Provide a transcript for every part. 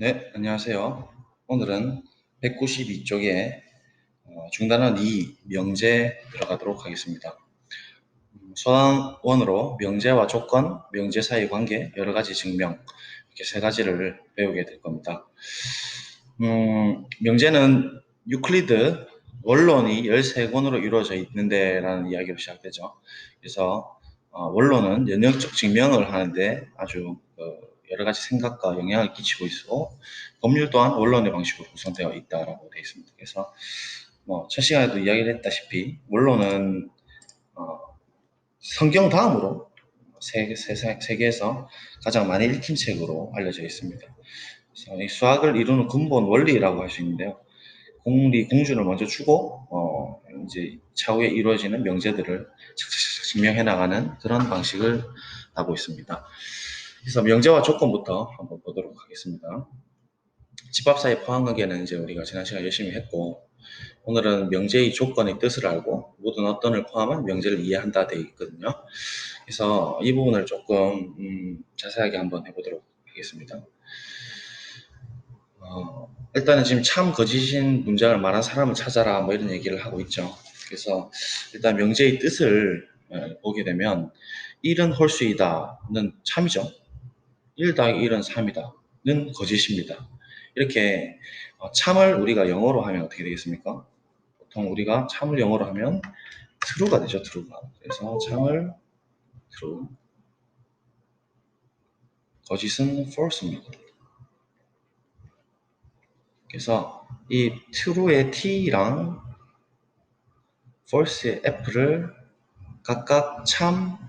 네, 안녕하세요. 오늘은 192쪽에 중단원 2 명제 들어가도록 하겠습니다. 소단원으로 명제와 조건, 명제 사이 관계, 여러 가지 증명 이렇게 세 가지를 배우게 될 겁니다. 명제는 유클리드 원론이 13권으로 이루어져 있는데 라는 이야기로 시작되죠. 그래서 원론은 연역적 증명을 하는데 아주 여러 가지 생각과 영향을 끼치고 있고 법률 또한 원론의 방식으로 구성되어 있다라고 되어 있습니다. 그래서 첫 시간에도 이야기를 했다시피 원론은 성경 다음으로 세계에서 가장 많이 읽힌 책으로 알려져 있습니다. 그래서 이 수학을 이루는 근본 원리라고 할 수 있는데요. 공리, 공준을 먼저 주고 이제 차후에 이루어지는 명제들을 착착착 증명해 나가는 그런 방식을 하고 있습니다. 그래서 명제와 조건부터 한번 보도록 하겠습니다. 집합사의 포함하기에는 이제 우리가 지난 시간 열심히 했고, 오늘은 명제의 조건의 뜻을 알고 모든 어떤을 포함한 명제를 이해한다 되어 있거든요. 그래서 이 부분을 조금 자세하게 한번 해보도록 하겠습니다. 일단은 지금 참 거짓인 문장을 말한 사람을 찾아라 뭐 이런 얘기를 하고 있죠. 그래서 일단 명제의 뜻을 보게 되면 1은 홀수이다는 참이죠. 1 더하기 1은 3이다는 거짓입니다. 이렇게 참을 우리가 영어로 하면 어떻게 되겠습니까? 보통 우리가 참을 영어로 하면 true가 되죠. true가. 그래서 참을 true, 거짓은 false입니다. 그래서 이 true의 t랑 false의 f를 각각 참,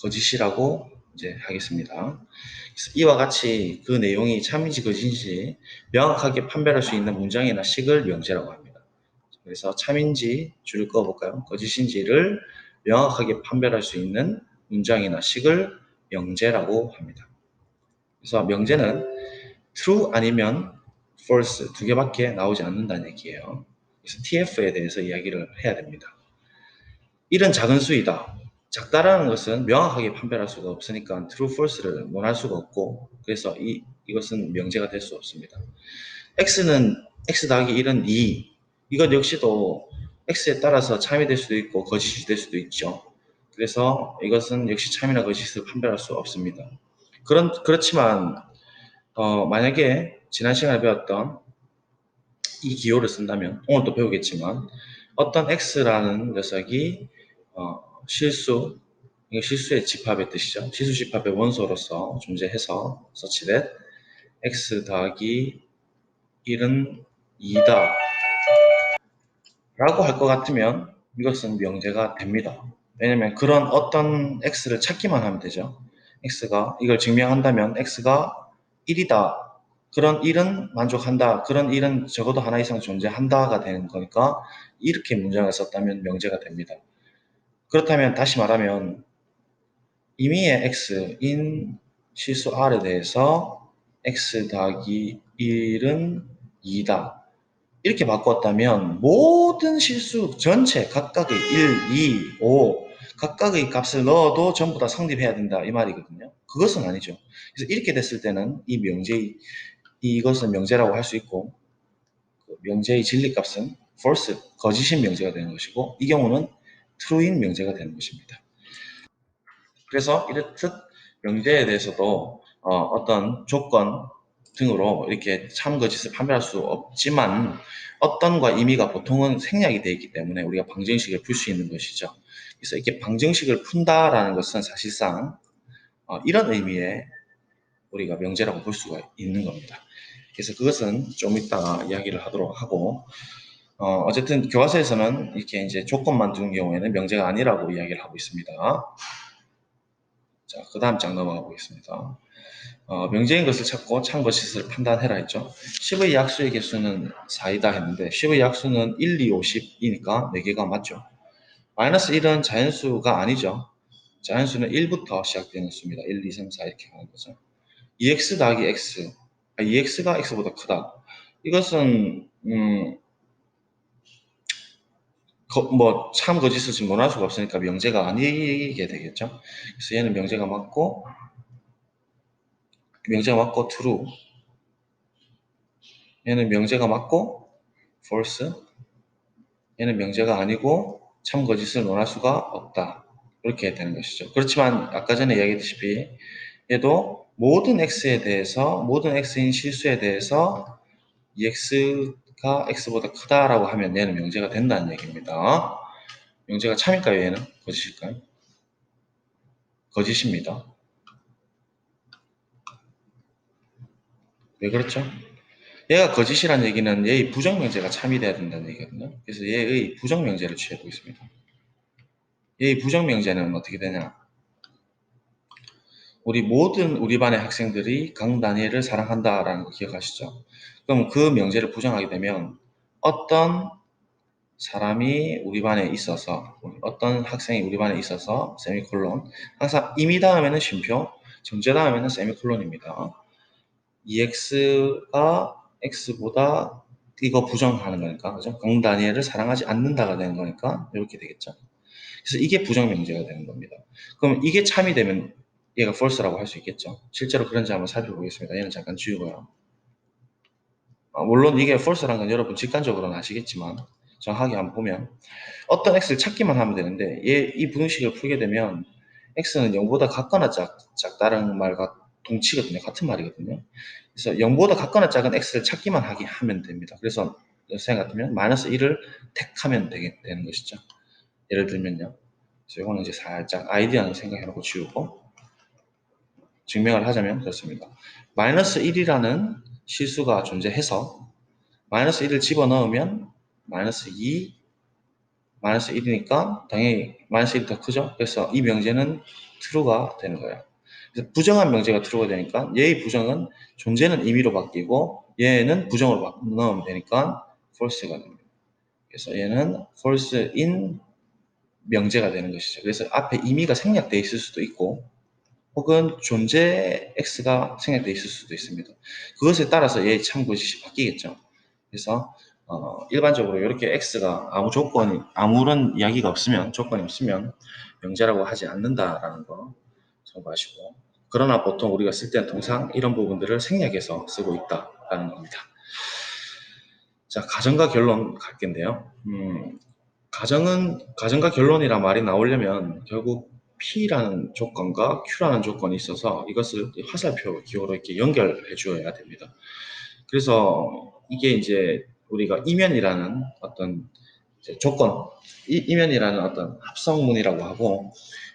거짓이라고 이제 하겠습니다. 그래서 이와 같이 그 내용이 참인지 거짓인지 명확하게 판별할 수 있는 문장이나 식을 명제라고 합니다. 그래서 참인지 줄을 꺼볼까요? 거짓인지를 명확하게 판별할 수 있는 문장이나 식을 명제라고 합니다. 그래서 명제는 true 아니면 false 두 개밖에 나오지 않는다는 얘기예요. 그래서 TF에 대해서 이야기를 해야 됩니다. 1은 작은 수이다. 작다라는 것은 명확하게 판별할 수가 없으니까 true, false를 논할 수가 없고, 그래서 이것은 명제가 될 수 없습니다. x는 x 더하기 1은 2. 이것 역시도 x에 따라서 참이 될 수도 있고 거짓이 될 수도 있죠. 그래서 이것은 역시 참이나 거짓을 판별할 수 없습니다. 그렇지만 만약에 지난 시간에 배웠던 이 기호를 쓴다면 오늘도 배우겠지만 어떤 x라는 녀석이 실수, 이거 실수의 집합의 뜻이죠. 실수 집합의 원소로서 존재해서 such that x 더하기 1은 2다 라고 할 것 같으면 이것은 명제가 됩니다. 왜냐면 그런 어떤 x를 찾기만 하면 되죠. x가 이걸 증명한다면 x가 1이다. 그런 1은 만족한다. 그런 1은 적어도 하나 이상 존재한다가 되는 거니까 이렇게 문장을 썼다면 명제가 됩니다. 그렇다면 다시 말하면 임의의 x인 실수 r에 대해서 x 더하기 1은 2다. 이렇게 바꿨다면 모든 실수 전체 각각의 1, 2, 5 각각의 값을 넣어도 전부 다 성립해야 된다 이 말이거든요. 그것은 아니죠. 그래서 이렇게 됐을 때는 이것은 명제라고 할 수 있고 명제의 진리값은 false, 거짓인 명제가 되는 것이고 이 경우는 true인 명제가 되는 것입니다. 그래서 이렇듯 명제에 대해서도 어떤 조건 등으로 이렇게 참 거짓을 판별할 수 없지만 어떤과 의미가 보통은 생략이 되어 있기 때문에 우리가 방정식을 풀 수 있는 것이죠. 그래서 이렇게 방정식을 푼다라는 것은 사실상 이런 의미의 우리가 명제라고 볼 수가 있는 겁니다. 그래서 그것은 좀 이따가 이야기를 하도록 하고 어쨌든 교과서에서는 이렇게 이제 조건만 두는 경우에는 명제가 아니라고 이야기를 하고 있습니다. 자, 그 다음 장 넘어가 보겠습니다. 명제인 것을 찾고 참 거짓을 판단해라 했죠. 10의 약수의 개수는 4이다 했는데 10의 약수는 1, 2, 5, 10이니까 4개가 맞죠. 마이너스 1은 자연수가 아니죠. 자연수는 1부터 시작되는 수입니다. 1, 2, 3, 4 이렇게 가는 거죠. 2x 더하기 x, 2x가 x보다 크다. 이것은 참 거짓을 지금 논할 수가 없으니까 명제가 아니게 되겠죠. 그래서 얘는 명제가 맞고 true. 얘는 명제가 맞고 false, 얘는 명제가 아니고 참 거짓을 논할 수가 없다. 이렇게 되는 것이죠. 그렇지만 아까 전에 이야기했다시피 얘도 모든 x에 대해서 모든 x인 실수에 대해서 이 x가 x보다 크다라고 하면 얘는 명제가 된다는 얘기입니다. 명제가 참일까요? 얘는 거짓일까요? 거짓입니다. 왜 그렇죠? 얘가 거짓이란 얘기는 얘의 부정명제가 참이 돼야 된다는 얘기거든요. 그래서 얘의 부정명제를 취해보겠습니다. 얘의 부정명제는 어떻게 되냐? 우리 반의 학생들이 강다니엘을 사랑한다라는 거 기억하시죠? 그럼 그 명제를 부정하게 되면 어떤 사람이 우리 반에 있어서 어떤 학생이 우리 반에 있어서 세미콜론 항상 임의 다음에는 쉼표, 정제 다음에는 세미콜론입니다. EX가 X보다 이거 부정하는 거니까 그죠? 강다니엘을 사랑하지 않는다가 되는 거니까 이렇게 되겠죠. 그래서 이게 부정명제가 되는 겁니다. 그럼 이게 참이 되면 얘가 false라고 할 수 있겠죠. 실제로 그런지 한번 살펴보겠습니다. 얘는 잠깐 지우고요. 물론 이게 false라는 건 여러분 직관적으로는 아시겠지만 정확하게 한번 보면 어떤 x를 찾기만 하면 되는데 이 분식을 풀게 되면 x는 0보다 같거나 작다는 말과 동치거든요. 같은 말이거든요. 그래서 0보다 같거나 작은 x를 찾기만 하면 됩니다. 그래서 선생님 같으면 마이너스 1을 택하면 되는 것이죠. 예를 들면요. 그래서 이거는 이제 살짝 아이디어는 생각해놓고 지우고 증명을 하자면 그렇습니다. 마이너스 1이라는 실수가 존재해서 마이너스 1을 집어넣으면 마이너스 2, 마이너스 1이니까 당연히 마이너스 1이 더 크죠. 그래서 이 명제는 true가 되는 거예요. 그래서 부정한 명제가 true가 되니까 얘의 부정은 존재는 임의로 바뀌고 얘는 부정으로 넣으면 되니까 false가 됩니다. 그래서 얘는 false인 명제가 되는 것이죠. 그래서 앞에 임의가 생략되어 있을 수도 있고 혹은 존재 x가 생략되어 있을 수도 있습니다. 그것에 따라서 얘의 참고짓이 바뀌겠죠. 그래서 일반적으로 이렇게 x가 아무런 이야기가 없으면 조건이 없으면 명제라고 하지 않는다라는 거 참고하시고 그러나 보통 우리가 쓸 때는 통상 이런 부분들을 생략해서 쓰고 있다라는 겁니다. 자, 가정과 결론 갈 텐데요. 가정과 결론이란 말이 나오려면 결국 P라는 조건과 Q라는 조건이 있어서 이것을 화살표 기호로 이렇게 연결해 주어야 됩니다. 그래서 이게 이제 우리가 이면이라는 어떤 조건, 이면이라는 어떤 합성문이라고 하고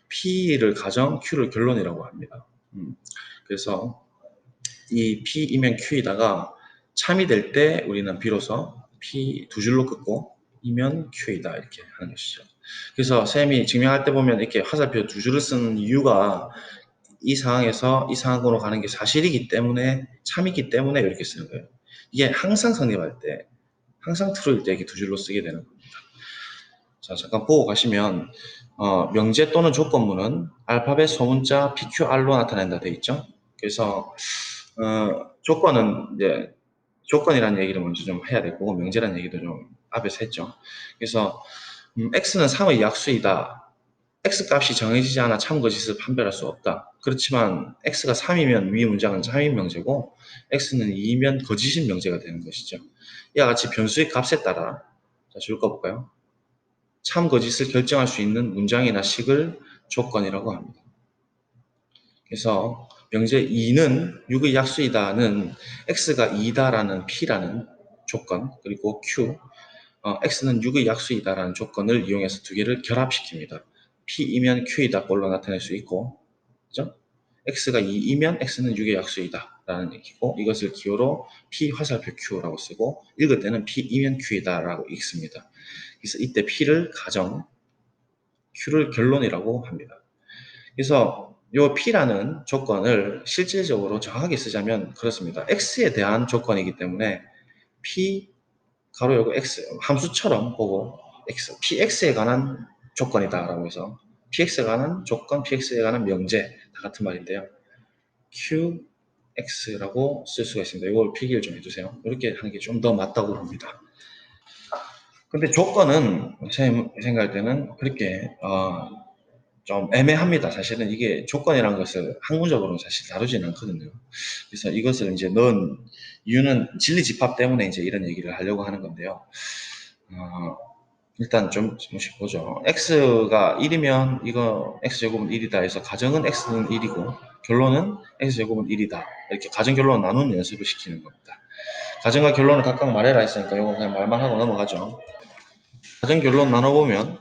P를 가정, Q를 결론이라고 합니다. 그래서 이 P 이면 Q이다가 참이 될 때 우리는 비로소 P 두 줄로 긋고 이면 Q이다 이렇게 하는 것이죠. 그래서 쌤이 증명할 때 보면 이렇게 화살표 두 줄을 쓰는 이유가 이 상황에서 이 상황으로 가는 게 사실이기 때문에 참이기 때문에 이렇게 쓰는 거예요. 이게 항상 성립할 때 항상 true일 때 이렇게 두 줄로 쓰게 되는 겁니다. 자, 잠깐 보고 가시면 명제 또는 조건문은 알파벳 소문자 PQR로 나타낸다 돼 있죠. 그래서 조건은 이제 조건이라는 얘기를 먼저 좀 해야 되고 명제라는 얘기도 좀 앞에서 했죠. 그래서 x는 3의 약수이다. x 값이 정해지지 않아 참거짓을 판별할 수 없다. 그렇지만 x가 3이면 위 문장은 참인 명제고 x는 2이면 거짓인 명제가 되는 것이죠. 이와 같이 변수의 값에 따라 자, 줄 거 볼까요? 참 거짓을 결정할 수 있는 문장이나 식을 조건이라고 합니다. 그래서 명제 2는 6의 약수이다는 x가 2다라는 p라는 조건 그리고 q x는 6의 약수이다라는 조건을 이용해서 두 개를 결합시킵니다. p이면 q이다 꼴로 나타낼 수 있고 그죠? x가 2이면 x는 6의 약수이다 라는 얘기고 이것을 기호로 p 화살표 q라고 쓰고 읽을 때는 p이면 q이다 라고 읽습니다. 그래서 이때 p를 가정 q를 결론이라고 합니다. 그래서 이 P라는 조건을 실질적으로 정확하게 쓰자면 그렇습니다. X에 대한 조건이기 때문에 P 가로 열고 X 함수처럼 보고 X, PX에 관한 조건이다라고 해서 PX에 관한 조건, PX에 관한 명제 다 같은 말인데요. QX라고 쓸 수가 있습니다. 이걸 필기를 좀 해주세요. 이렇게 하는 게 좀 더 맞다고 봅니다. 근데 조건은 제 생각할 때는 그렇게 좀 애매합니다. 사실은 이게 조건이라는 것을 학문적으로는 사실 다루지는 않거든요. 그래서 이것을 이제 넣은 이유는 진리 집합 때문에 이제 이런 얘기를 하려고 하는 건데요. 어, 일단 좀 조금씩 보죠. x가 1이면 이거 x제곱은 1이다 해서 가정은 x는 1이고 결론은 x제곱은 1이다. 이렇게 가정 결론을 나누는 연습을 시키는 겁니다. 가정과 결론을 각각 말해라 했으니까 이거 그냥 말만 하고 넘어가죠. 가정 결론 나눠보면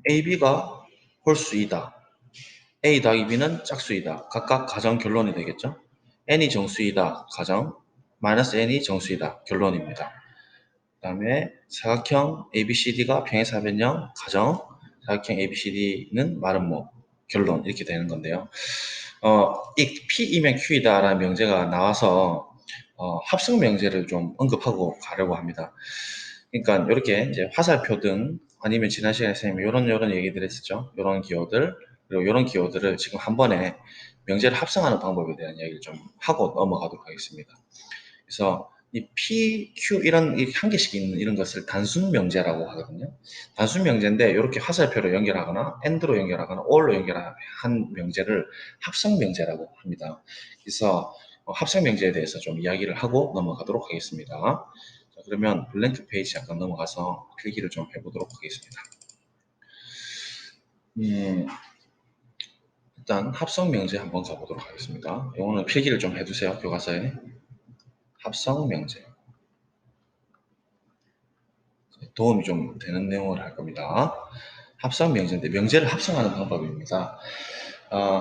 a, b가 홀수이다. a 더하기 b는 짝수이다. 각각 가정 결론이 되겠죠. n이 정수이다. 가정 마이너스 n이 정수이다. 결론입니다. 그 다음에 사각형 ABCD가 평행 사변형 가정 사각형 ABCD는 마름모 결론 이렇게 되는 건데요. 이 P이면 Q이다 라는 명제가 나와서 합성 명제를 좀 언급하고 가려고 합니다. 그러니까 이렇게 이제 화살표 등 아니면 지난 시간에 선생님이 이런 얘기들 했었죠. 이런 기호들 그리고 이런 기호들을 지금 한 번에 명제를 합성하는 방법에 대한 이야기를 좀 하고 넘어가도록 하겠습니다. 그래서 이 P, Q 이런 한 개씩 있는 이런 것을 단순 명제라고 하거든요. 단순 명제인데 이렇게 화살표로 연결하거나 AND로 연결하거나 OR로 연결한 명제를 합성 명제라고 합니다. 그래서 합성 명제에 대해서 좀 이야기를 하고 넘어가도록 하겠습니다. 자, 그러면 블랭크 페이지 잠깐 넘어가서 필기를 좀 해보도록 하겠습니다. 일단 합성 명제 한번 가보도록 하겠습니다. 이거는 필기를 좀 해두세요. 교과서에. 합성 명제. 도움이 좀 되는 내용을 할 겁니다. 합성 명제인데 명제를 합성하는 방법입니다.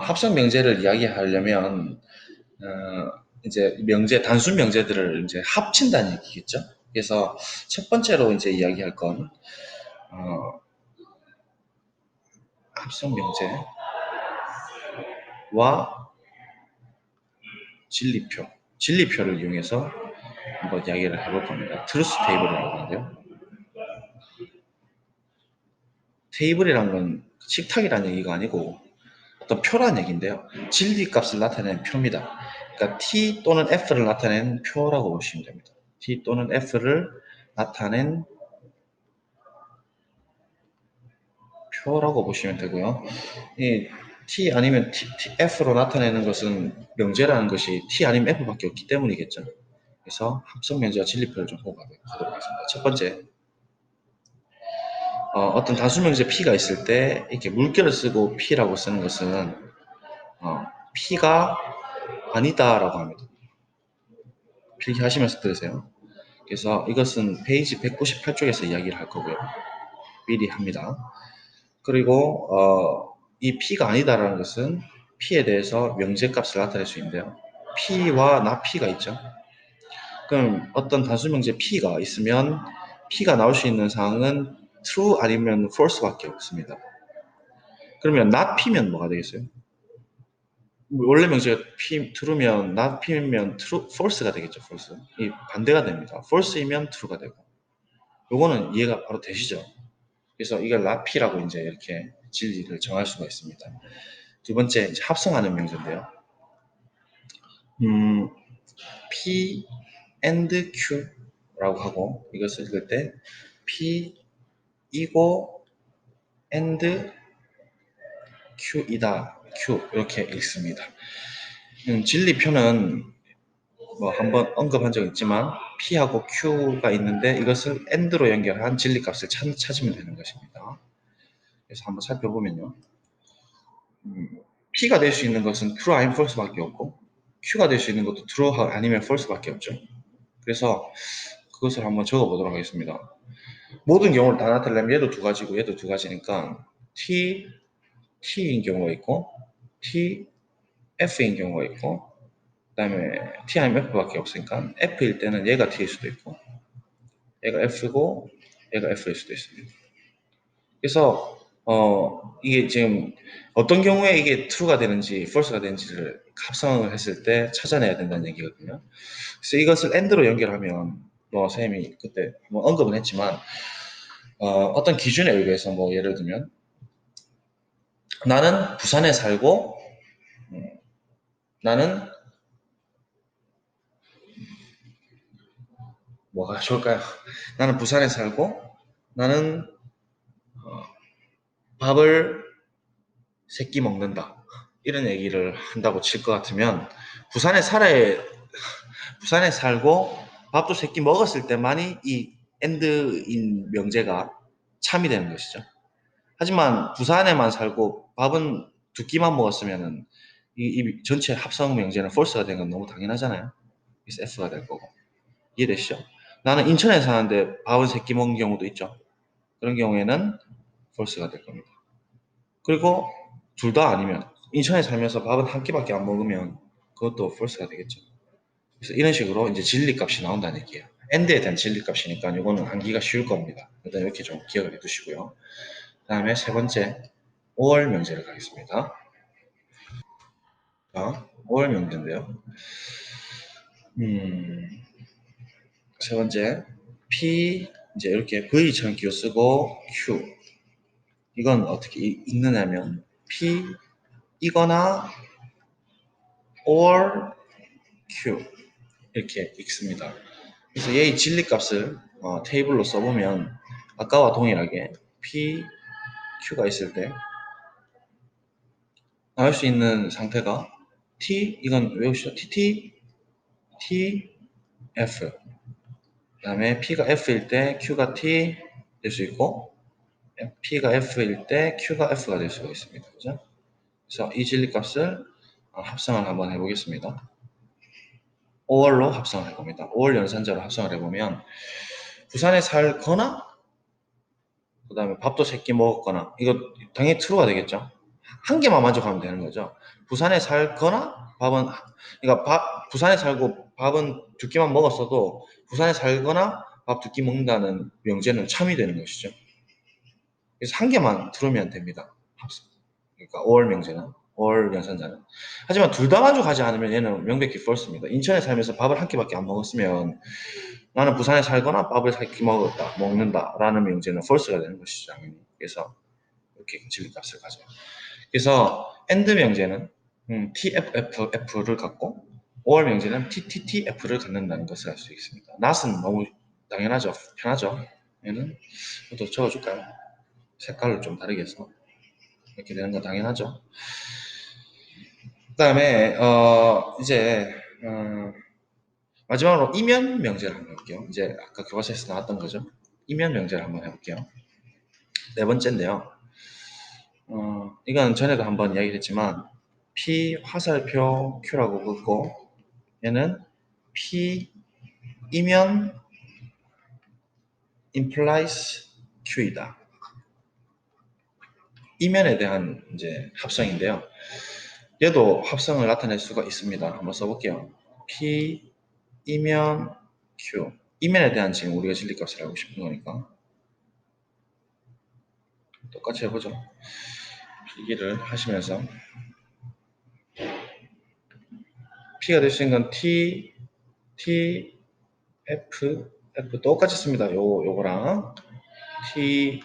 합성 명제를 이야기하려면 이제 단순 명제들을 이제 합친다는 얘기겠죠. 그래서 첫 번째로 이제 이야기할 건 합성 명제와 진리표, 진리표를 이용해서 한번 이야기를 해볼 겁니다. 트루스 테이블이라고 하는데요. 테이블이란 건 식탁이라는 얘기가 아니고 어떤 표라는 얘기인데요. 진리값을 나타내는 표입니다. 그러니까 t 또는 f를 나타내는 표라고 보시면 됩니다. t 또는 f를 나타낸 표라고 보시면 되고요. 이 t 아니면 f로 나타내는 것은 명제라는 것이 t 아니면 f밖에 없기 때문이겠죠. 그래서 합성 명제와 진리표를 좀 보도록 하겠습니다. 첫 번째, 어떤 단수 명제 p가 있을 때 이렇게 물결을 쓰고 p라고 쓰는 것은 p가 아니다라고 합니다. 필기하시면서 들으세요. 그래서 이것은 페이지 198쪽에서 이야기를 할 거고요. 미리 합니다. 그리고 이 P가 아니다라는 것은 P에 대해서 명제값을 나타낼 수 있는데요. P와 나 P가 있죠. 그럼 어떤 단수 명제 P가 있으면 P가 나올 수 있는 상황은 true 아니면 false밖에 없습니다. 그러면 not P면 뭐가 되겠어요? 원래 명제가 true면 not P면 false가 되겠죠. false. 이 반대가 됩니다. false이면 true가 되고. 요거는 이해가 바로 되시죠? 그래서 이걸 라피라고 이제 이렇게 진리를 정할 수가 있습니다. 두 번째, 이제 합성하는 명제인데요. P and Q라고 하고 이것을 읽을 때 P 이고 and Q이다. Q 이렇게 읽습니다. 진리표는 뭐 한번 언급한 적 있지만 P하고 Q가 있는데 이것을 AND로 연결한 진리값을 찾으면 되는 것입니다. 그래서 한번 살펴보면요. P가 될 수 있는 것은 true 아니면 false밖에 없고 Q가 될 수 있는 것도 true 아니면 false밖에 없죠. 그래서 그것을 한번 적어보도록 하겠습니다. 모든 경우를 다 나타내려면 얘도 두 가지고 얘도 두 가지니까 T인 경우가 있고 F인 경우가 있고 그 다음에 T 아니면 F밖에 없으니까 F일 때는 얘가 T일 수도 있고 얘가 F고 얘가 F일 수도 있습니다. 그래서 이게 지금 어떤 경우에 이게 true가 되는지 false가 되는지를 합성을 했을 때 찾아내야 된다는 얘기거든요. 그래서 이것을 and로 연결하면 뭐 선생님이 그때 뭐 언급은 했지만 어떤 기준에 의해서 뭐 예를 들면 나는 부산에 살고 나는 뭐가 좋을까요? 나는 부산에 살고 나는 밥을 새끼 먹는다. 이런 얘기를 한다고 칠 것 같으면 부산에 살아야 부산에 살고 밥도 새끼 먹었을 때만이 이 엔드인 명제가 참이 되는 것이죠. 하지만 부산에만 살고 밥은 두 끼만 먹었으면은 이 전체 합성 명제는 false가 된 건 너무 당연하잖아요. 그래서 F가 될 거고. 이해되시죠? 나는 인천에 사는데 밥은 세 끼 먹는 경우도 있죠. 그런 경우에는 false가 될 겁니다. 그리고 둘 다 아니면 인천에 살면서 밥은 한 끼밖에 안 먹으면 그것도 false가 되겠죠. 그래서 이런 식으로 이제 진리값이 나온다는 얘기예요. end에 대한 진리값이니까 이거는 암기가 쉬울 겁니다. 일단 이렇게 좀 기억을 해두시고요. 그 다음에 세 번째 5월 명제를 가겠습니다. 자, 5월 명제인데요. 세 번째 P 이제 이렇게 V처럼 기호 쓰고 Q 이건 어떻게 읽느냐면 P 이거나 or Q 이렇게 읽습니다. 그래서 얘의 진리값을 테이블로 써보면 아까와 동일하게 P, Q가 있을 때 나올 수 있는 상태가 T 이건 외우시죠? TT, T, F 그 다음에 P가 F일 때 Q가 T 될 수 있고 P가 F일 때 Q가 F가 될 수가 있습니다. 그죠? 그래서 이 진리값을 합성을 한번 해보겠습니다. 5월로 합성을 해봅니다. 5월 연산자로 합성을 해보면 부산에 살거나 그 다음에 밥도 세끼 먹었거나 이거 당연히 true가 되겠죠. 한 개만 만족하면 되는 거죠. 부산에 살거나 밥은 그러니까 부산에 살고 밥은 두 끼만 먹었어도 부산에 살거나 밥 두 끼 먹는다는 명제는 참이 되는 것이죠. 그래서 한 개만 true면 됩니다. 합성. 그러니까 5월 명제는 5월 연산자는. 하지만 둘 다 만족하지 않으면 얘는 명백히 false입니다. 인천에 살면서 밥을 한 끼밖에 안 먹었으면 나는 부산에 살거나 밥을 살기 먹는다 라는 명제는 false가 되는 것이죠. 당연히. 그래서 이렇게 진리값을 가져요. 그래서 and 명제는 TFF를 갖고 5월 명제는 TTTF를 갖는다는 것을 알 수 있습니다. not은 너무 당연하죠. 편하죠. 얘는 또 적어줄까요? 색깔을 좀 다르게 해서 이렇게 되는 건 당연하죠. 그 다음에 이제 마지막으로 이면 명제를 한번 해볼게요. 이제 아까 교과서에서 나왔던 거죠. 이면 명제를 한번 해볼게요. 네 번째인데요. 이건 전에도 한번 이야기를 했지만 P 화살표 Q라고 긋고 얘는 P 이면 implies Q이다. 이면에 대한 이제 합성인데요. 얘도 합성을 나타낼 수가 있습니다. 한번 써볼게요. P 이면 Q 이면에 대한 지금 우리가 진리값을 알고 싶은 거니까 똑같이 해보죠. 필기를 하시면서 P가 될 수 있는 건 T, T, F, F 똑같이 씁니다. 요거랑 T,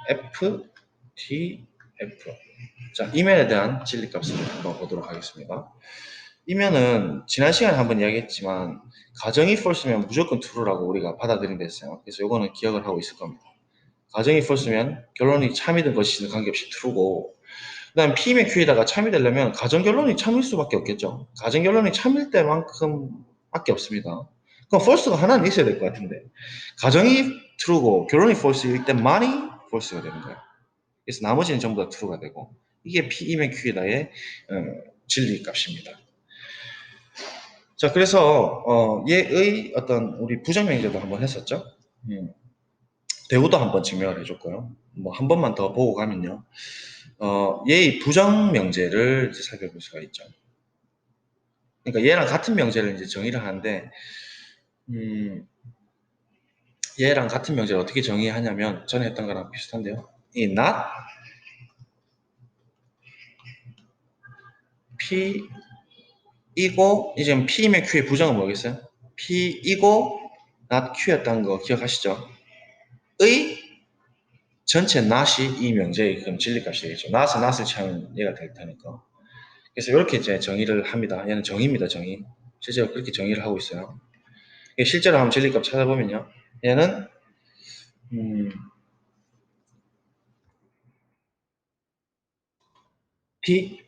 F, T, F. 자, 이면에 대한 진리값을 한번 보도록 하겠습니다. 이면은 지난 시간에 한번 이야기했지만 가정이 false면 무조건 true라고 우리가 받아들인다 했어요. 그래서 요거는 기억을 하고 있을 겁니다. 가정이 false면 결론이 참이든 것이든 관계없이 true고 그 다음 P면 Q에다가 참이 되려면 가정 결론이 참일 수밖에 없겠죠. 가정 결론이 참일 때만큼 밖에 없습니다. 그럼 false가 하나는 있어야 될 것 같은데 가정이 true고 결론이 false일 때만이 false가 되는 거예요. 그래서 나머지는 전부 다 true가 되고 이게 P이면 Q에다의 진리 값입니다. 자, 그래서 얘의 어떤 우리 부정명제도 한번 했었죠. 대우도 한번 증명을 해줬고요. 뭐 한 번만 더 보고 가면요. 얘의 부정명제를 살펴볼 수가 있죠. 그러니까 얘랑 같은 명제를 이제 정의를 하는데, 얘랑 같은 명제를 어떻게 정의하냐면, 전에 했던 거랑 비슷한데요. 이 not, P, 이고, 이제 P이면 Q의 부정은 뭐겠어요? P, 이고, not Q였다는 거 기억하시죠? 의, 전체 not이 이 명제의 그럼 진리값이 되겠죠. not을 치면 얘가 될 테니까. 그래서 이렇게 이제 정의를 합니다. 얘는 정의입니다, 정의. 실제로 그렇게 정의를 하고 있어요. 실제로 한번 진리값 찾아보면요. 얘는 T,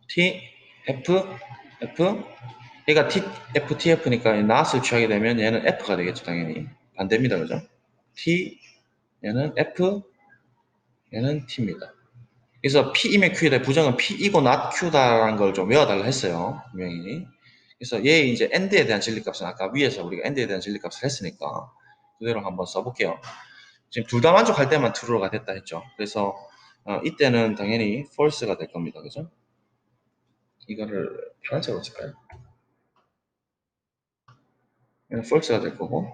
T, F, F. 얘가 T, F, T, F니까 not을 취하게 되면 얘는 F가 되겠죠, 당연히. 반대입니다, 그죠? T, 얘는 F, 얘는 T입니다. 그래서 P이면 Q이다. 부정은 P이고 not Q다라는 걸 좀 외워달라 했어요, 분명히. 그래서 얘 이제 AND에 대한 진리값은 아까 위에서 우리가 AND에 대한 진리값을 했으니까 그대로 한번 써볼게요. 지금 둘 다 만족할 때만 true가 됐다 했죠. 그래서 이때는 당연히 false가 될 겁니다. 그죠? 이거를 파란색으로 쓸까요? 얘는 false가 될 거고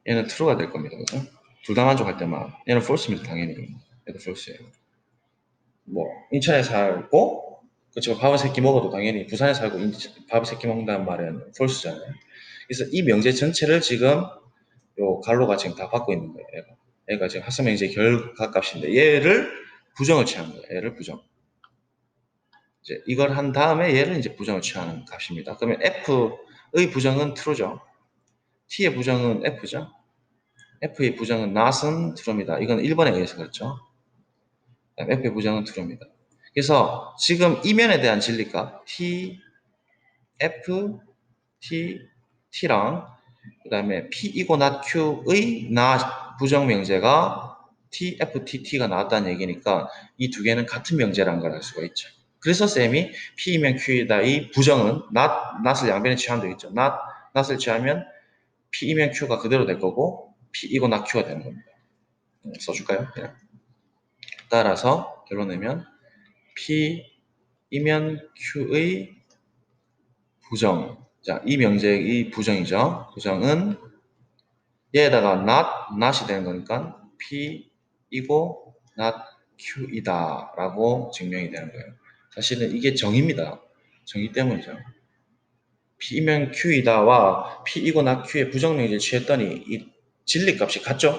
얘는 true가 될 겁니다. 그죠? 둘 다 만족할 때만 얘는 false입니다. 당연히 얘도 false예요. 뭐 인천에 살고 그렇지만 밥은 세끼 먹어도 당연히 부산에 살고 밥을 세끼 먹는다는 말은 false잖아요. 그래서 이 명제 전체를 지금 요 갈로가 지금 다 받고 있는 거예요. 얘가 지금 합성명제 결과값인데 얘를 부정을 취한 거예요. 얘를 부정. 이제 이걸 한 다음에 얘를 이제 부정을 취하는 값입니다. 그러면 F의 부정은 true죠. T의 부정은 F죠. F의 부정은 not은 true입니다. 이건 1번에 의해서 그렇죠. F의 부정은 true입니다. 그래서 지금 이면에 대한 진리값 T, F, T, T랑 그 다음에 P이고 not Q의 not 부정 명제가 T, F, T, T가 나왔다는 얘기니까 이 두 개는 같은 명제라는 걸 알 수가 있죠. 그래서 쌤이 P이면 Q이다 이 부정은 not을 양변에 취하면 되겠죠. not을 취하면 P이면 Q가 그대로 될 거고 P이고 not Q가 되는 겁니다. 써줄까요? 그냥. 따라서 결론 내면 P이면 Q의 부정. 자, 이 명제의 부정이죠. 부정은 얘에다가 not이 되는 거니까 P이고 not Q이다 라고 증명이 되는 거예요. 사실은 이게 정의입니다. 정의 때문이죠. P이면 Q이다와 P이고 not Q의 부정명제를 취했더니 이 진리값이 같죠?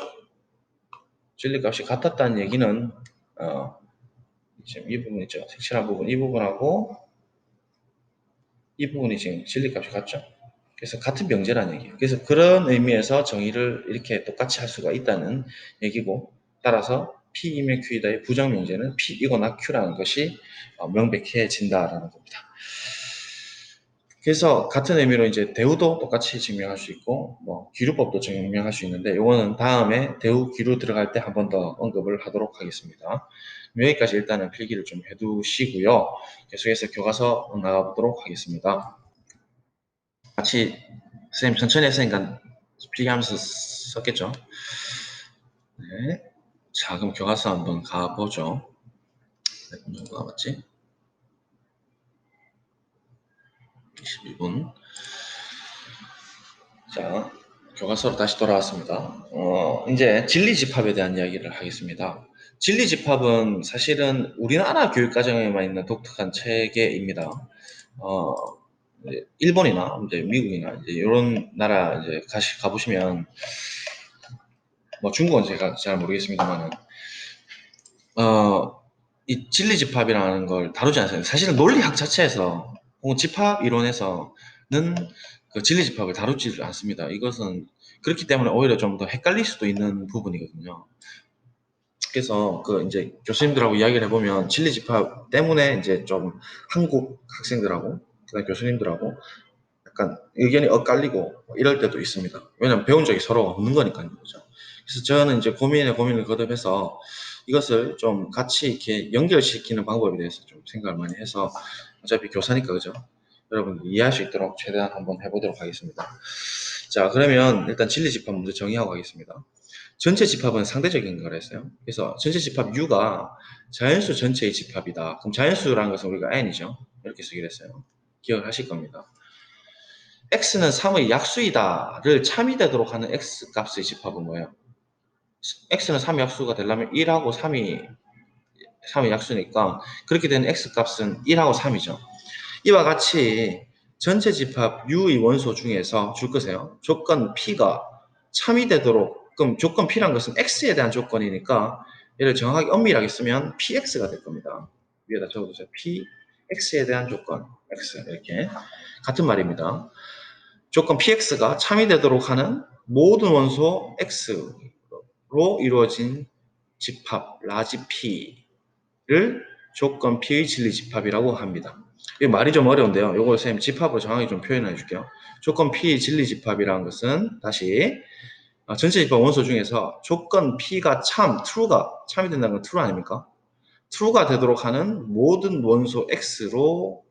진리값이 같았다는 얘기는 지금 이 부분 있죠. 색칠한 부분, 이 부분하고 이 부분이 지금 진리값이 같죠? 그래서 같은 명제라는 얘기예요. 그래서 그런 의미에서 정의를 이렇게 똑같이 할 수가 있다는 얘기고 따라서 P이면 Q이다의 부정 명제는 P이거나 Q라는 것이 명백해진다라는 겁니다. 그래서 같은 의미로 이제 대우도 똑같이 증명할 수 있고 뭐 기류법도 증명할 수 있는데 이거는 다음에 대우 기류 들어갈 때 한 번 더 언급을 하도록 하겠습니다. 여기까지 일단은 필기를 좀 해두시고요. 계속해서 교과서 나가보도록 하겠습니다. 같이 선생님 천천히 했으니까 필기하면서 썼겠죠? 네. 자, 그럼 교과서 한번 가보죠. 몇 분 정도 남았지? 22분. 자, 교과서로 다시 돌아왔습니다. 이제 진리집합에 대한 이야기를 하겠습니다. 진리집합은 사실은 우리나라 교육과정에만 있는 독특한 체계입니다. 일본이나 이제 미국이나 이제 이런 나라 이제 가보시면 뭐 중국은 제가 잘 모르겠습니다만은 이 진리집합이라는 걸 다루지 않습니다. 사실은 논리학 자체에서 혹은 집합 이론에서는 그 진리집합을 다루지 않습니다. 이것은 그렇기 때문에 오히려 좀 더 헷갈릴 수도 있는 부분이거든요. 그래서 그 이제 교수님들하고 이야기를 해보면 진리집합 때문에 이제 좀 한국 학생들하고 그다음 교수님들하고 약간 의견이 엇갈리고 이럴 때도 있습니다. 왜냐면 배운 적이 서로 없는 거니까요. 그렇죠? 그래서 저는 이제 고민을 거듭해서 이것을 좀 같이 이렇게 연결시키는 방법에 대해서 좀 생각을 많이 해서 어차피 교사니까 그죠? 여러분 이해할 수 있도록 최대한 한번 해보도록 하겠습니다. 자, 그러면 일단 진리 집합 먼저 정의하고 가겠습니다. 전체 집합은 상대적인 걸 했어요. 그래서 전체 집합 U가 자연수 전체의 집합이다. 그럼 자연수라는 것은 우리가 N이죠. 이렇게 쓰기로 했어요. 기억하실 겁니다. x는 3의 약수이다를 참이되도록 하는 x 값의 집합은 뭐예요? x는 3의 약수가 되려면 1하고 3의 약수니까 그렇게 되는 x 값은 1하고 3이죠. 이와 같이 전체 집합 U의 원소 중에서 줄 것이에요. 조건 P가 참이되도록 그럼 조건 P란 것은 X에 대한 조건이니까 얘를 정확하게 엄밀하게 쓰면 PX가 될 겁니다. 위에다 적어두세요. PX에 대한 조건 X 이렇게 같은 말입니다. 조건 PX가 참이되도록 하는 모든 원소 X로 이루어진 집합 라지 P를 조건 P의 진리 집합이라고 합니다. 이 말이 좀 어려운데요. 요거 선생님 집합을 정확히 좀 표현해 줄게요. 조건 P의 진리 집합이라는 것은 다시 전체 집합 원소 중에서 조건 P가 true가 된다는 건 true 아닙니까? true가 되도록 하는 모든 원소 X로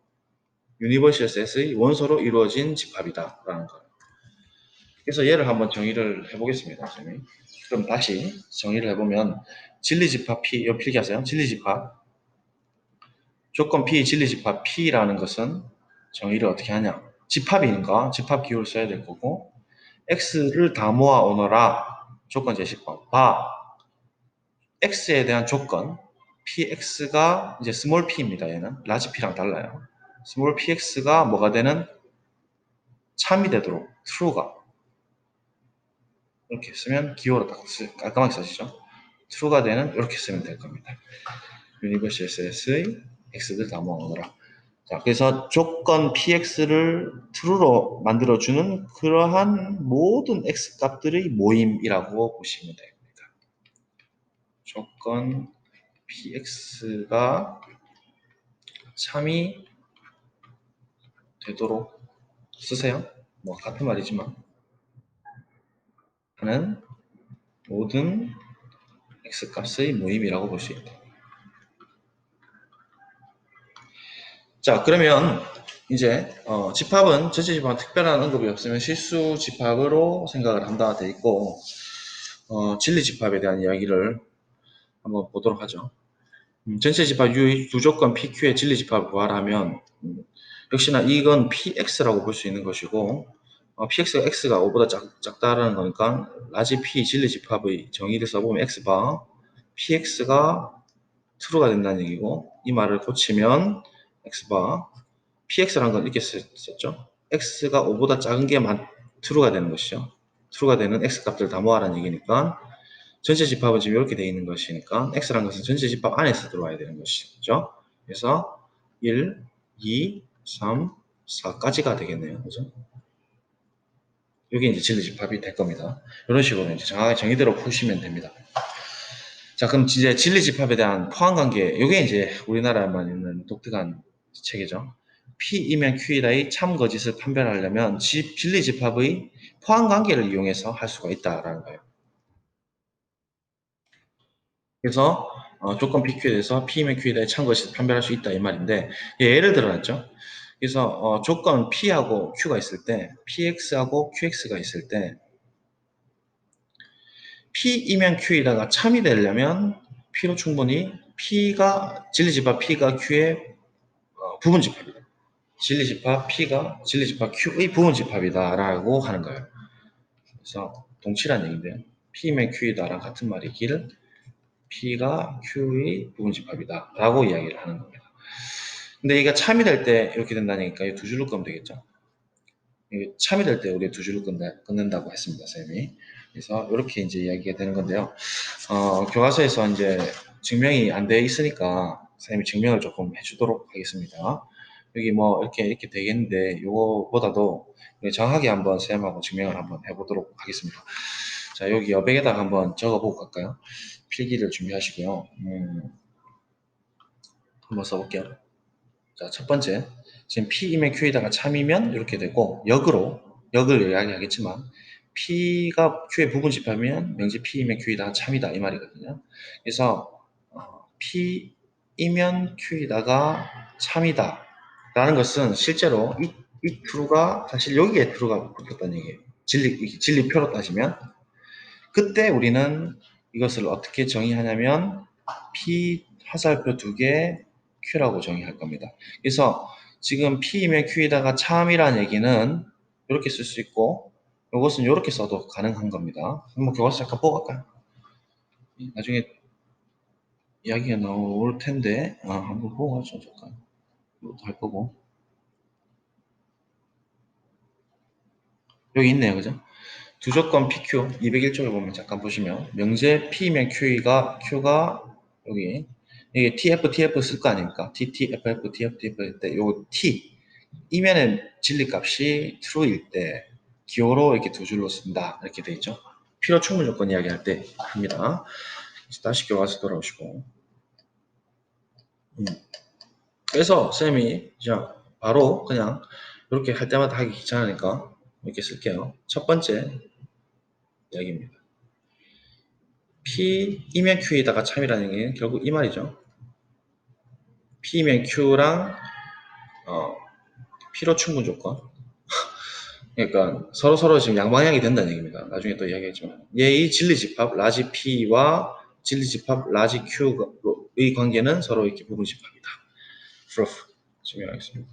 유니버셜 S의 원소로 이루어진 집합이다라는 거예요. 그래서 얘를 한번 정의를 해보겠습니다. 선생님. 그럼 다시 정의를 해보면 진리 집합 P, 여기 필기하세요. 진리 집합 조건 P, 진리 집합 P라는 것은 정의를 어떻게 하냐? 집합이니까 집합 기호를 써야 될 거고 X를 다 모아 오너라 조건 제시법 바 X에 대한 조건 PX가 이제 스몰 p입니다. 얘는 라지 p랑 달라요. 스몰 px가 뭐가 되는 참이 되도록 true가 이렇게 쓰면 기호로 딱 깔끔하게 써지죠. true가 되는 이렇게 쓰면 될 겁니다. 유니버셜 SS의 x들 다 모아오너라. 자, 그래서 조건 px를 true로 만들어주는 그러한 모든 x 값들의 모임이라고 보시면 됩니다. 조건 px가 참이 되도록 쓰세요. 뭐 같은 말이지만 하는 모든 x값의 모임이라고 볼 수 있다. 자, 그러면 이제 집합은 전체 집합은 특별한 언급이 없으면 실수 집합으로 생각을 한다 돼 있고 진리 집합에 대한 이야기를 한번 보도록 하죠. 전체 집합 U의 두 조건 PQ의 진리 집합을 구하라면 역시나 이건 PX라고 볼 수 있는 것이고 PX가 X가 5보다 작다라는 거니까 라지 P 진리 집합의 정의를 써보면 X바 PX가 true가 된다는 얘기고 이 말을 고치면 X바 PX라는 건 이렇게 썼죠. X가 5보다 작은 게 true가 되는 것이죠. true가 되는 X 값들 다 모아라는 얘기니까 전체 집합은 지금 이렇게 되어 있는 것이니까 X라는 것은 전체 집합 안에서 들어와야 되는 것이죠. 그래서 1, 2, 3, 4까지가 되겠네요. 그죠? 이게 이제 진리 집합이 될 겁니다. 이런 식으로 이제 정확하게 정의대로 푸시면 됩니다. 자, 그럼 이제 진리 집합에 대한 포함 관계, 이게 이제 우리나라에만 있는 독특한 체계죠. P이면 Q이다의 참 거짓을 판별하려면 진리 집합의 포함 관계를 이용해서 할 수가 있다라는 거예요. 그래서 조건 PQ에 대해서 P이면 Q이다의 참 거짓을 판별할 수 있다 이 말인데 예를 들어놨죠. 그래서 조건 P하고 Q가 있을 때 PX하고 QX가 있을 때 P이면 Q이다가 참이 되려면 P로 충분히 P가 진리집합 P가 Q의 부분집합이다. 진리집합 P가 진리집합 Q의 부분집합이다라고 하는 거예요. 그래서 동치란 얘기인데요. P면 Q이다랑 같은 말이길 P가 Q의 부분집합이다라고 이야기를 하는 겁니다. 근데 이게 참이 될 때 이렇게 된다니까 두 줄로 끄면 되겠죠. 참이 될 때 우리 두 줄로 끊는다고 했습니다, 쌤이. 그래서 이렇게 이제 이야기가 되는 건데요. 교과서에서 이제 증명이 안 돼 있으니까 선생님이 증명을 조금 해주도록 하겠습니다. 여기 뭐 이렇게 되겠는데 이거보다도 정확하게 한번 쌤하고 증명을 한번 해보도록 하겠습니다. 자, 여기 여백에다가 한번 적어보고 갈까요? 필기를 준비하시고요. 한번 써볼게요. 자, 첫 번째. 지금 P이면 Q에다가 참이면 이렇게 되고 역을 이야기하겠지만 P가 Q의 부분집합이면 명시 P이면 Q에다가 참이다 이 말이거든요. 그래서 P이면 Q에다가 참이다 라는 것은 실제로 이 true가 사실 여기에 true가 붙었다는 얘기예요. 진리표로 따지면 그때 우리는 이것을 어떻게 정의하냐면 P 화살표 두 개 Q라고 정의할 겁니다. 그래서 지금 P이면 Q에다가 참이라는 얘기는 이렇게 쓸 수 있고 이것은 이렇게 써도 가능한 겁니다. 한번 교과서 잠깐 보고 갈까요? 나중에 이야기가 나올 텐데 한번 보고 가죠. 잠깐 이것도 할 거고 여기 있네요. 그죠? 두 조건 PQ 201쪽을 보면 잠깐 보시면 명제 P면 Q가 여기 이게 TF 쓸 거 아닙니까? TTFF TF 할 때 요 T 이면의 진리값이 true일 때 기호로 이렇게 두 줄로 쓴다 이렇게 돼 있죠. 필요 충분 조건 이야기할 때 합니다. 다시 교과서 돌아오시고 그래서 쌤이 자 바로 그냥 이렇게 할 때마다 하기 귀찮으니까 이렇게 쓸게요. 첫 번째 이야기입니다. P이면 Q에다가 참이라는 얘기는 결국 이 말이죠. P이면 Q랑 P로 충분 조건. 그러니까 서로 지금 양방향이 된다는 얘기입니다. 나중에 또 이야기하지만 얘의 진리집합 라지 P와 진리집합 라지 Q의 관계는 서로 이렇게 부분집합이다. proof 증명하겠습니다.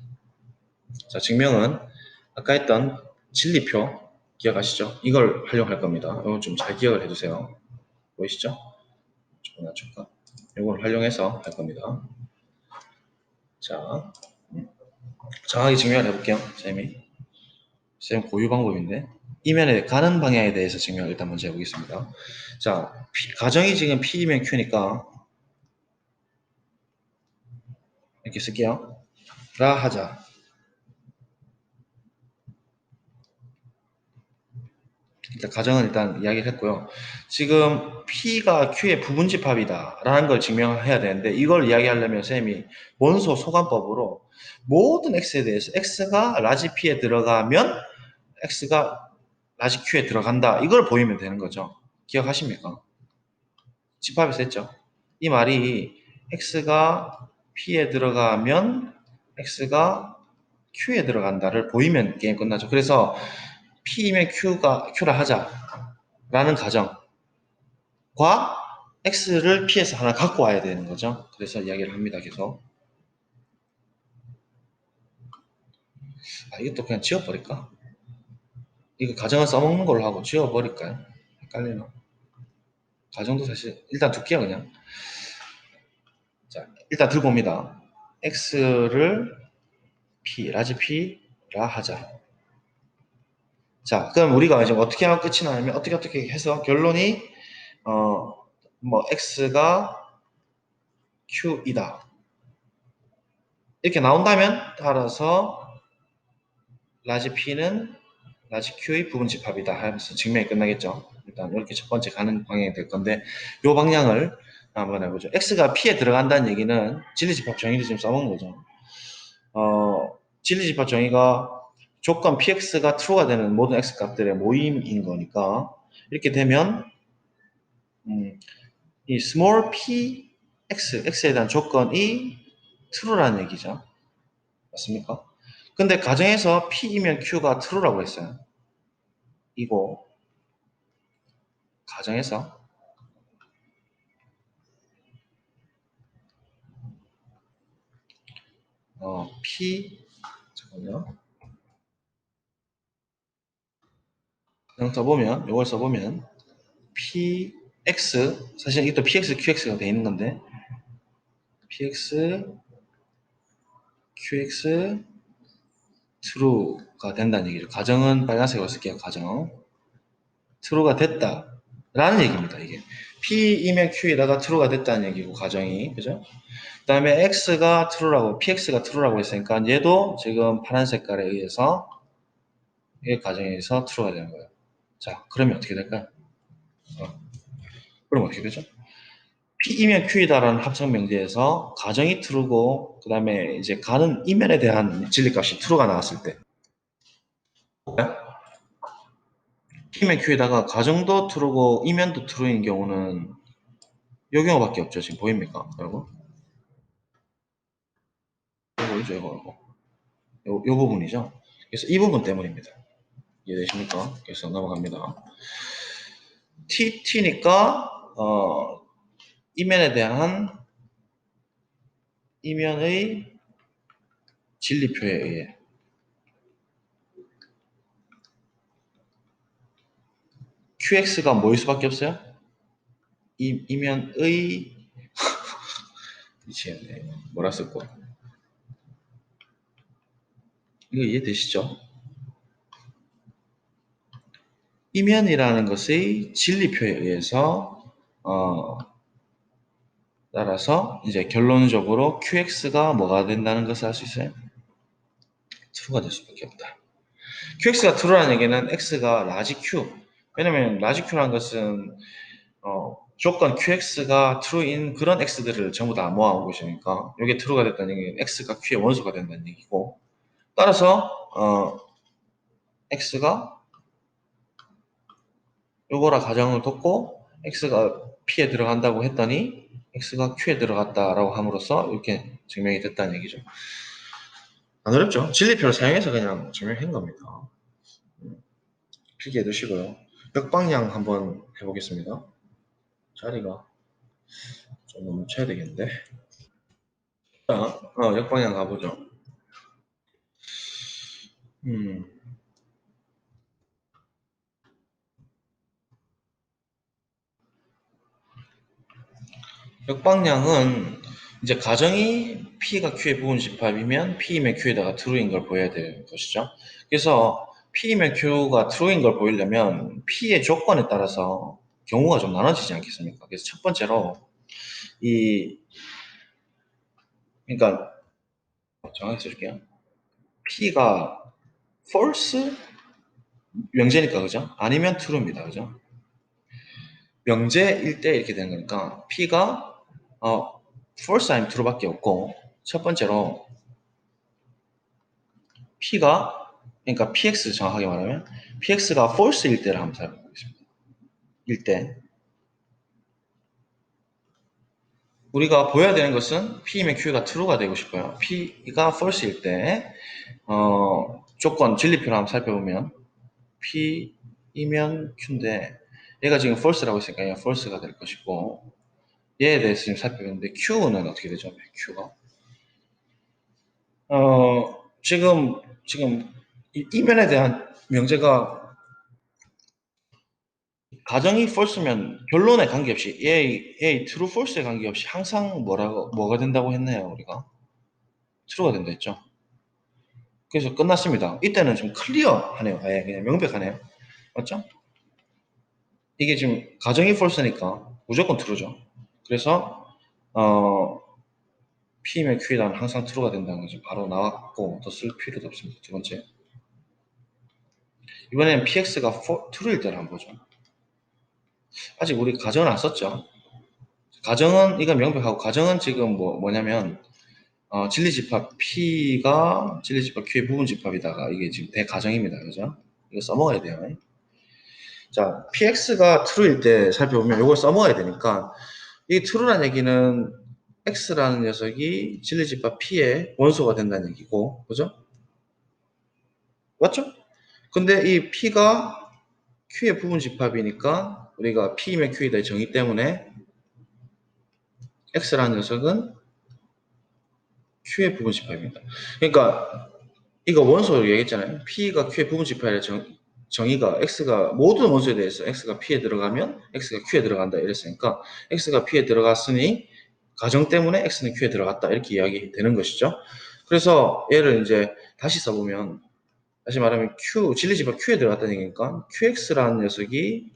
자, 증명은 아까 했던 진리표 기억하시죠? 이걸 활용할 겁니다. 이건 좀 잘 기억을 해두세요. 보이시죠? 조금 낮출까? 이걸 활용해서 할 겁니다. 자, 정확히 증명을 해볼게요. 쌤 고유 방법인데 이면에 가는 방향에 대해서 증명을 일단 먼저 해보겠습니다. 자, 가정이 지금 P이면 Q니까 이렇게 쓸게요. 라 하자. 일단 가정은 일단 이야기를 했고요. 지금 P가 Q의 부분집합이다 라는 걸 증명해야 되는데 이걸 이야기하려면 쌤이 원소 소관법으로 모든 X에 대해서 X가 라지 P에 들어가면 X가 라지 Q에 들어간다. 이걸 보이면 되는 거죠. 기억하십니까? 집합에서 했죠. 이 말이 X가 P에 들어가면 X가 Q에 들어간다를 보이면 게임 끝나죠. 그래서 P이면 Q라 하자라는 가정과 X를 P에서 하나 갖고 와야 되는 거죠. 그래서 이야기를 합니다. 계속. 이것도 그냥 지워버릴까? 이거 가정을 써먹는 걸로 하고 지워버릴까요? 헷갈리나? 가정도 사실 일단 둘게요 그냥. 자, 일단 들고 옵니다. X를 라지 P라 하자. 자, 그럼 우리가 이제 어떻게 하면 끝이 나냐면 어떻게 해서 결론이 뭐 X가 Q이다. 이렇게 나온다면 따라서 라지 P는 라지 Q의 부분집합이다 하면서 증명이 끝나겠죠. 일단 이렇게 첫 번째 가는 방향이 될 건데 이 방향을 한번 해보죠. X가 P에 들어간다는 얘기는 진리집합 정의를 지금 써먹는 거죠. 진리집합 정의가 조건 px가 true가 되는 모든 x 값들의 모임인 거니까 이렇게 되면 이 small p x에 대한 조건이 true라는 얘기죠. 맞습니까? 근데 가정에서 p이면 q가 true라고 했어요. 이거 가정에서 p 잠깐만요. 그냥 써보면 이걸 써보면 px 사실 이게 또 px qx가 돼 있는 건데 px qx true가 된다는 얘기죠. 가정은 빨간색으로 쓸게요. 가정. true가 됐다. 라는 얘기입니다. 이게. P이면 Q에다가 true가 됐다는 얘기고, 가정이. 그죠? 그 다음에 X가 true라고, PX가 true라고 했으니까 얘도 지금 파란 색깔에 의해서 이 가정에서 true가 되는 거예요. 자, 그러면 어떻게 될까요? 그럼 어떻게 되죠? P이면 Q이다라는 합성 명제에서 가정이 true고, 그 다음에 이제 가는 이면에 대한 진리값이 true가 나왔을 때. P면 Q에다가 가정도 true고 이면도 true인 경우는 이 경우밖에 없죠. 지금 보입니까? 여러분? 이거죠, 이거. 요 부분이죠. 그래서 이 부분 때문입니다. 이해되십니까? 그래서 넘어갑니다. T니까 이면에 대한 이면의 진리표에 의해 QX가 뭐일 수밖에 없어요? 이면의 미치겠네. 뭐라 쓸 거? 이거 이해되시죠? 이면이라는 것의 진리표에 의해서 따라서 이제 결론적으로 QX가 뭐가 된다는 것을 알 수 있어요? true가 될 수밖에 없다. QX가 true라는 얘기는 X가 라지 Q. 왜냐면 라지 Q라는 것은 조건 QX가 true인 그런 X들을 전부 다 모아온 것이니까 이게 true가 됐다는 얘기는 X가 Q의 원소가 된다는 얘기고 따라서 X가 요거라 가정을 뒀고 X가 P에 들어간다고 했더니 X가 Q에 들어갔다라고 함으로써 이렇게 증명이 됐다는 얘기죠. 안 어렵죠? 진리표를 사용해서 그냥 증명한 겁니다. 필기해 두시고요. 역방향 한번 해보겠습니다. 자리가 좀 멈춰야 되겠는데. 자, 역방향 가보죠. 음, 역방향은 이제 가정이 P가 Q의 부분 집합이면 P이면 Q에다가 true인 걸 보여야 되는 것이죠. 그래서 P이면 Q가 true인 걸 보이려면 P의 조건에 따라서 경우가 좀 나눠지지 않겠습니까? 그래서 첫 번째로 이 그러니까 정확히 써줄게요. P가 false 명제니까 그죠? 아니면 true입니다. 그죠? 명제일 때 이렇게 되는 거니까 P가 false 아니면 true밖에 없고 첫 번째로 P가 그러니까 PX 정확하게 말하면 PX가 false일 때를 한번 살펴보겠습니다. 일 때 우리가 보여야 되는 것은 P이면 Q가 true가 되고 싶어요. P가 false일 때 조건 진리표를 한번 살펴보면 P이면 Q인데 얘가 지금 false라고 했으니까 얘가 false가 될 것이고 얘에 대해서 지금 살펴봤는데 Q는 어떻게 되죠? Q가 지금 이면에 대한 명제가 가정이 false면 결론에 관계없이 A true false에 관계없이 항상 뭐가 된다고 했나요 우리가? true가 된다 했죠. 그래서 끝났습니다. 이때는 좀 클리어하네요. 아예 그냥 명백하네요. 맞죠? 이게 지금 가정이 false니까 무조건 true죠. 그래서 어, P면 Q에다는 항상 true가 된다는 거죠. 바로 나왔고 더 쓸 필요도 없습니다. 두 번째 이번에는 PX가 true일 때를 한번 보죠. 아직 우리 가정은 안 썼죠. 가정은 이거 명백하고 가정은 지금 뭐냐면 진리집합 P가 진리집합 Q의 부분집합이다가 이게 지금 대가정입니다. 그죠? 이거 써먹어야 돼요. 자, PX가 true일 때 살펴보면 이걸 써먹어야 되니까 이 true라는 얘기는 X라는 녀석이 진리집합 P의 원소가 된다는 얘기고 그죠? 맞죠? 근데 이 P가 Q의 부분집합이니까 우리가 P이면 Q이다의 정의 때문에 X라는 녀석은 Q의 부분집합입니다. 그러니까 이거 원소 얘기했잖아요. P가 Q의 부분집합의 정의가 X가 모든 원소에 대해서 X가 P에 들어가면 X가 Q에 들어간다 이랬으니까 X가 P에 들어갔으니 가정 때문에 X는 Q에 들어갔다 이렇게 이야기되는 것이죠. 그래서 얘를 이제 다시 써보면 다시 말하면 진리집합 Q에 들어갔다는 얘기니까 QX라는 녀석이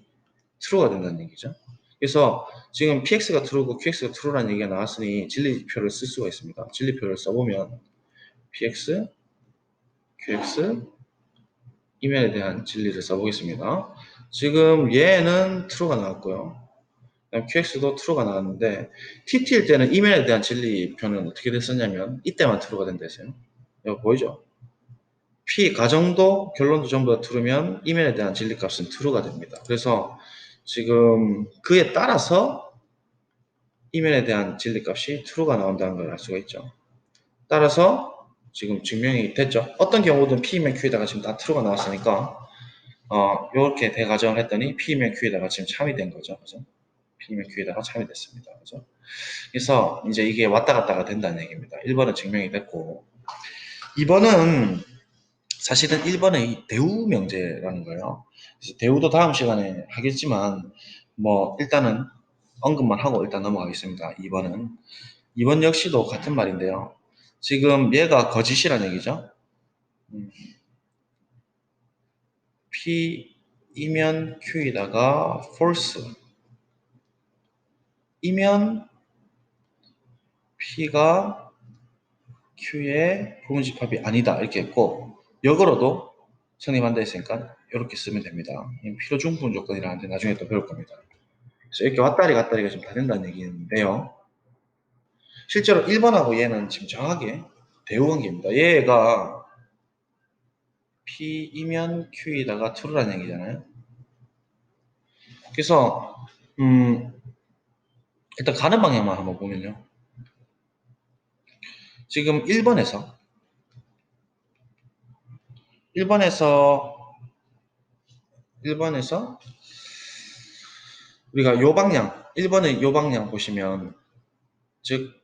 true가 된다는 얘기죠. 그래서 지금 PX가 true고 QX가 true라는 얘기가 나왔으니 진리표를 쓸 수가 있습니다. 진리표를 써보면 PX, QX, 이면에 대한 진리를 써보겠습니다. 지금 얘는 true가 나왔고요. 그다음 QX도 true가 나왔는데 TT일 때는 이면에 대한 진리표는 어떻게 됐었냐면 이때만 true가 된다 했어요. 이거 보이죠? P 가정도 결론도 전부 다 true면 이면에 대한 진리값은 true가 됩니다. 그래서 지금 그에 따라서 이면에 대한 진리값이 true가 나온다는 걸 알 수가 있죠. 따라서 지금 증명이 됐죠. 어떤 경우든 P면 Q에다가 지금 다 true가 나왔으니까 이렇게 대가정을 했더니 P면 Q에다가 지금 참이 된 거죠. 그죠? P면 Q에다가 참이 됐습니다. 그죠? 그래서 이제 이게 왔다 갔다가 된다는 얘기입니다. 1번은 증명이 됐고 2번은 사실은 1번의 이 대우 명제라는 거예요. 그래서 대우도 다음 시간에 하겠지만 뭐 일단은 언급만 하고 일단 넘어가겠습니다. 2번 역시도 같은 말인데요. 지금 얘가 거짓이라는 얘기죠. P이면 Q에다가 false 이면 P가 Q의 부분집합이 아니다 이렇게 했고 역으로도 성립한다 했으니까 이렇게 쓰면 됩니다. 필요 중분 조건이라는데 나중에 또 배울 겁니다. 이렇게 왔다리 갔다리가 좀 다 된다는 얘기인데요. 실제로 1번하고 얘는 지금 정확하게 대우 관계입니다. 얘가 P이면 Q에다가 true라는 얘기잖아요. 그래서 일단 가는 방향만 한번 보면요. 지금 1번에서 우리가 요 방향, 1번의 요 방향 보시면 즉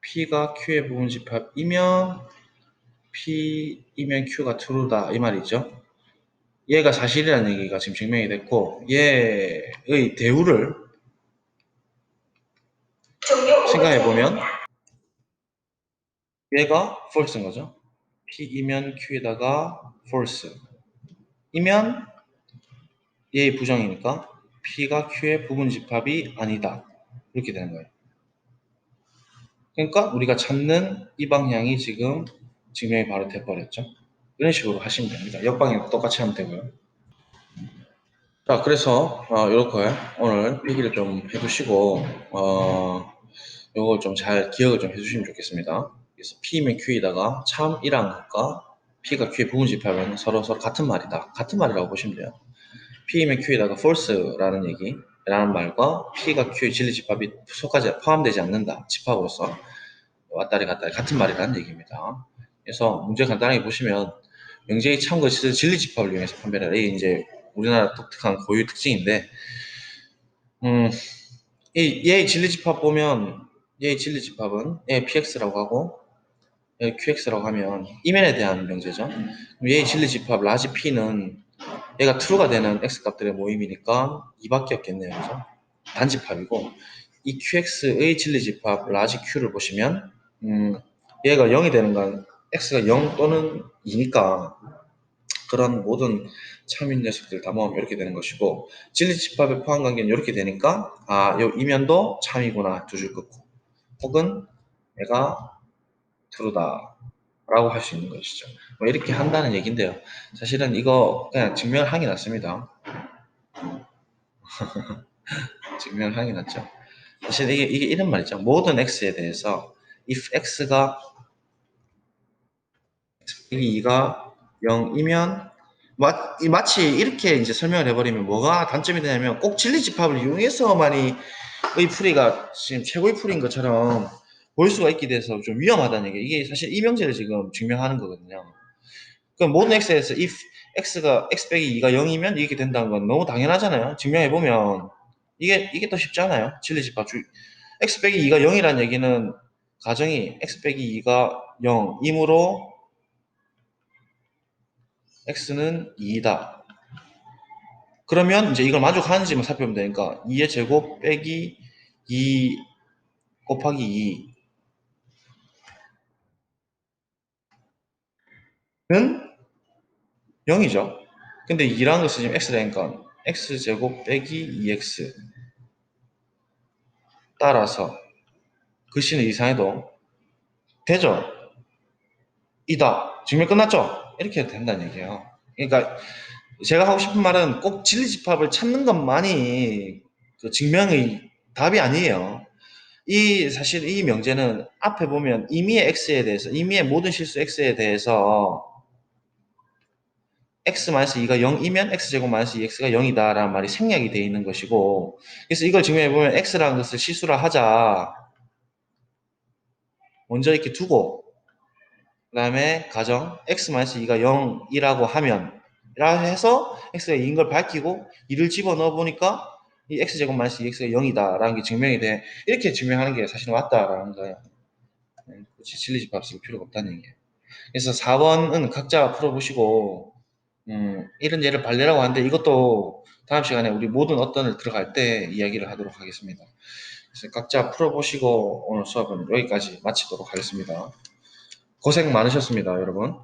P가 Q의 부분 집합이면 P이면 Q가 true다 이 말이죠. 얘가 사실이라는 얘기가 지금 증명이 됐고 얘의 대우를 생각해보면 얘가 false인 거죠. P이면 Q에다가 false 이면 얘의 부정이니까 P가 Q의 부분 집합이 아니다 이렇게 되는 거예요. 그러니까 우리가 찾는 이 방향이 지금 증명이 바로 돼버렸죠. 이런 식으로 하시면 됩니다. 역방향도 똑같이 하면 되고요. 자, 그래서 이렇게 오늘 필기를 좀 해두시고 요걸 좀 잘 기억을 좀 해주시면 좋겠습니다. 그래서 P면 Q에다가 참이란 것과 P가 Q의 부분 집합은 서로 같은 말이다. 같은 말이라고 보시면 돼요. P면 Q에다가 false라는 얘기라는 말과 P가 Q의 진리 집합이 속하지 포함되지 않는다. 집합으로서 왔다리 갔다리 같은 말이라는 얘기입니다. 그래서 문제 간단하게 보시면 명제의 참고 진리 집합을 이용해서 판별해라. 이게 이제 우리나라 독특한 고유 특징인데 얘의 진리 집합 보면 얘의 진리 집합은 얘 px라고 하고 얘 qx라고 하면 이면에 대한 명제죠. 얘의 진리 집합 라지 p는 얘가 true가 되는 x 값들의 모임이니까 2밖에 없겠네요. 그죠? 단집합이고 이 qx의 진리 집합 라지 q를 보시면 얘가 0이 되는 건 x가 0 또는 2니까 그런 모든 참인 녀석들 다 모으면 이렇게 되는 것이고 진리 집합의 포함 관계는 이렇게 되니까 요 이면도 참이구나 두 줄 긋고 혹은 얘가 true다 라고 할 수 있는 것이죠. 뭐 이렇게 한다는 얘기인데요. 사실은 이거 그냥 증명을 하긴 낫습니다. 증명을 하긴 낫죠. 사실 이게 이런 말이죠. 모든 x에 대해서 if x가 2가 0이면 마치 이렇게 이제 설명을 해버리면 뭐가 단점이 되냐면 꼭 진리 집합을 이용해서만이 의 풀이가 지금 최고의 풀이인 것처럼 볼 수가 있게 돼서 좀 위험하다는 얘기. 이게 사실 이 명제를 지금 증명하는 거거든요. 그럼 모든 x에서 if x가 x 빼기 2가 0이면 이렇게 된다는 건 너무 당연하잖아요. 증명해 보면 이게 더 쉽잖아요. 진리 집합 x 빼기 2가 0이라는 얘기는 가정이 x 빼기 2가 0이므로 x는 2다. 그러면 이제 이걸 만족하는지만 살펴보면 되니까 2의 제곱 빼기 2 곱하기 2는 0이죠. 근데 2라는 것은 지금 x라니까 x제곱 빼기 2x 따라서 글씨는 이상해도 되죠. 이다. 증명 끝났죠? 이렇게 해도 된다는 얘기예요. 그러니까 제가 하고 싶은 말은 꼭 진리집합을 찾는 것만이 그 증명의 답이 아니에요. 사실 이 명제는 앞에 보면 임의의 x에 대해서, 임의의 모든 실수 x에 대해서 x-2가 0이면 x제곱-2x가 0이다 라는 말이 생략이 되어 있는 것이고, 그래서 이걸 증명해보면 x라는 것을 실수라 하자. 먼저 이렇게 두고 그 다음에 가정 x-2가 0이라고 하면 라 해서 x가 2인 걸 밝히고 2를 집어넣어 보니까 이 x제곱-2x가 0이다 라는 게 증명이 돼. 이렇게 증명하는 게 사실 맞다라는 거예요. 굳이 진리집합 쓸 필요가 없다는 얘기예요. 그래서 4번은 각자 풀어보시고 이런 예를 발레라고 하는데 이것도 다음 시간에 우리 모든 어떤을 들어갈 때 이야기를 하도록 하겠습니다. 그래서 각자 풀어보시고 오늘 수업은 여기까지 마치도록 하겠습니다. 고생 많으셨습니다, 여러분.